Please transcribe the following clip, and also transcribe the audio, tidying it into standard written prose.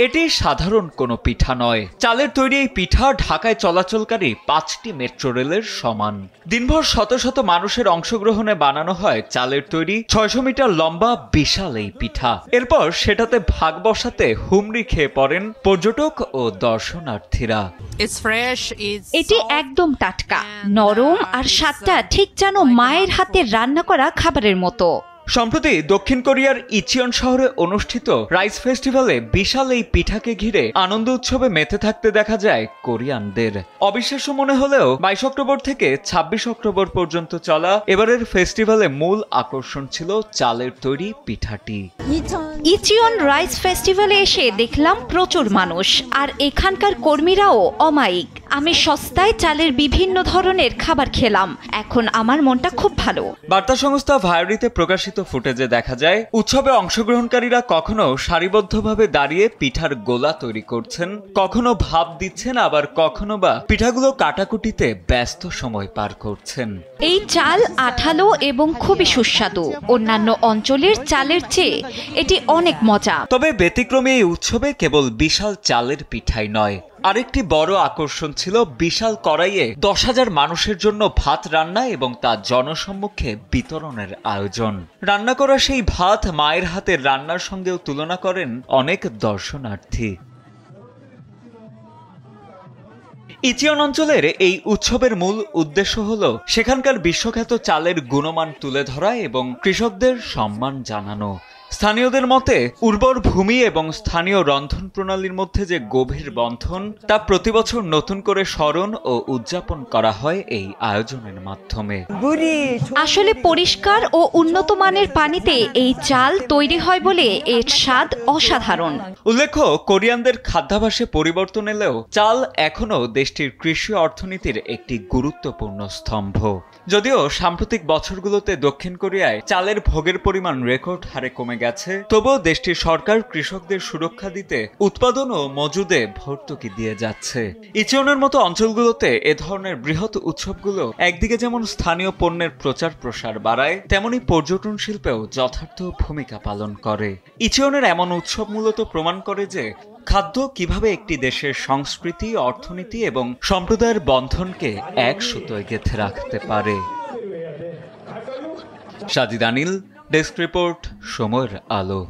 এটি সাধারণ কোনো পিঠা নয়। চালের তৈরি এই পিঠা ঢাকায় চলাচলকারী 5টি মেট্রো রেলের সমান। দিনভর শত শত মানুষের অংশগ্রহণে বানানো হয় চালের তৈরি 600 মিটার লম্বা বিশাল এই পিঠা। এরপর সেটাতে ভাগ বসাতে হুমড়ি খেয়ে পড়েন পর্যটক ও দর্শনার্থীরা। এটি একদম টাটকা, নরম আর স্বাদটা ঠিক যেন মায়ের হাতের রান্না করা খাবারের মতো। সম্প্রতি দক্ষিণ কোরিয়ার ইচিয়ন শহরে অনুষ্ঠিত রাইস ফেস্টিভ্যালে বিশাল এই পিঠাকে ঘিরে আনন্দ উৎসবে মেতে থাকতে দেখা যায় কোরিয়ানদের। অবিশ্বাস্য মনে হলেও 22 অক্টোবর থেকে 26 অক্টোবর পর্যন্ত চলা এবারের ফেস্টিভ্যালে মূল আকর্ষণ ছিল চালের তৈরি পিঠাটি। ইচিয়ন রাইস ফেস্টিভ্যালে এসে দেখলাম প্রচুর মানুষ, আর এখানকার কর্মীরাও অমায়িক। আমি সস্তায় চালের বিভিন্ন ধরনের খাবার খেলাম, এখন আমার মনটা খুব ভালো। বার্তা সংস্থা ভায়োরিতে প্রকাশিত ফুটেজে দেখা যায় উৎসবে অংশগ্রহণকারীরা কখনো সারিবদ্ধভাবে দাঁড়িয়ে পিঠার গোলা তৈরি করছেন, কখনো ভাপ দিচ্ছেন, আবার কখনো বা পিঠাগুলো কাটাকুটিতে ব্যস্ত সময় পার করছেন। এই চাল আঠালো এবং খুবই সুস্বাদু। অন্যান্য অঞ্চলের চালের চেয়ে এটি অনেক মজা। তবে ব্যতিক্রমী এই উৎসবে কেবল বিশাল চালের পিঠাই নয়, আরেকটি বড় আকর্ষণ ছিল বিশাল কড়াইয়ে 10,000 মানুষের জন্য ভাত রান্না এবং তা জনসম্মুখে বিতরণের আয়োজন। রান্না করা সেই ভাত মায়ের হাতের রান্নার সঙ্গেও তুলনা করেন অনেক দর্শনার্থী। ইচিয়ন অঞ্চলের এই উৎসবের মূল উদ্দেশ্য হল সেখানকার বিশ্বখ্যাত চালের গুণমান তুলে ধরা এবং কৃষকদের সম্মান জানানো। স্থানীয়দের মতে উর্বর ভূমি এবং স্থানীয় রন্ধন প্রণালীর মধ্যে যে গভীর বন্ধন তা প্রতি বছর নতুন করে স্মরণ ও উদযাপন করা হয় এই আয়োজনের মাধ্যমে। আসলে পরিষ্কার ও উন্নত মানের পানিতে এই চাল তৈরি হয় বলে এর স্বাদ অসাধারণ। উল্লেখ্য, কোরিয়ানদের খাদ্যাভ্যাসে পরিবর্তন এলেও চাল এখনও দেশটির কৃষি অর্থনীতির একটি গুরুত্বপূর্ণ স্তম্ভ। যদিও সাম্প্রতিক বছরগুলোতে দক্ষিণ কোরিয়ায় চালের ভোগের পরিমাণ রেকর্ড হারে কমে গেছে, তবুও দেশটির সরকার কৃষকদের সুরক্ষা দিতে উৎপাদন ও মজুদে ভর্তুকি দিয়ে যাচ্ছে। ইচিয়নের মতো অঞ্চলগুলোতে এ ধরনের বৃহৎ উৎসবগুলো একদিকে যেমন স্থানীয় পণ্যের প্রচার প্রসার বাড়ায়, তেমনি পর্যটন শিল্পেও যথার্থ ভূমিকা পালন করে। ইচিয়নের এমন উৎসব মূলত প্রমাণ করে যে খাদ্য কিভাবে একটি দেশের সংস্কৃতি, অর্থনীতি এবং সম্প্রদায়ের বন্ধনকে এক সুতোয় গেঁথে রাখতে পারে। সাজিদ আনিল, ডেস্ক রিপোর্ট, সময়ের আলো।